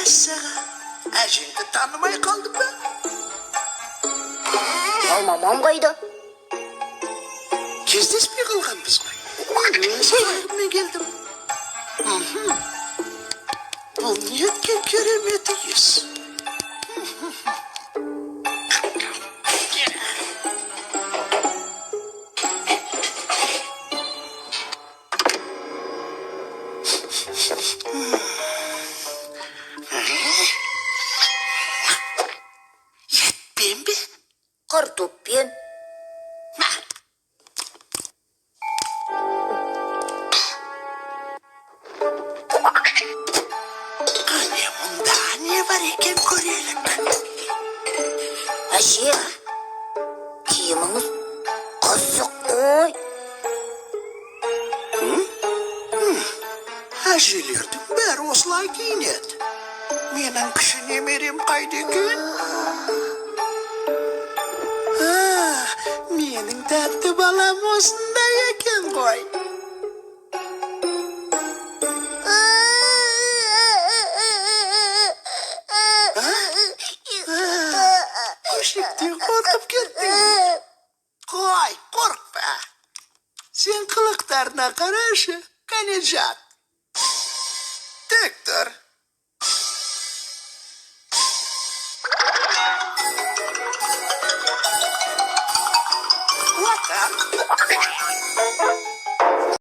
Мәссәға, әжеңді танымай қалды ба? Ал мамам қайда? Кездеспей қалғанбыз ғой. Мен өз қайғыммен келдім. Бұл неткен керемет ес. Етпен бе? Картоппен. Қане мұнда не бар екен көрелік? Әже, киіміңіз қызық қой. Әжелердің бәрі осылай киінеді. Менің кіші немерем қайда екен? Менің тәтті балам осында екен ғой. Көшектен қорқып кеттің. Қой, қорқпа. Сен қылықтарына қарашы, кәне жат. Тек тұр. What the?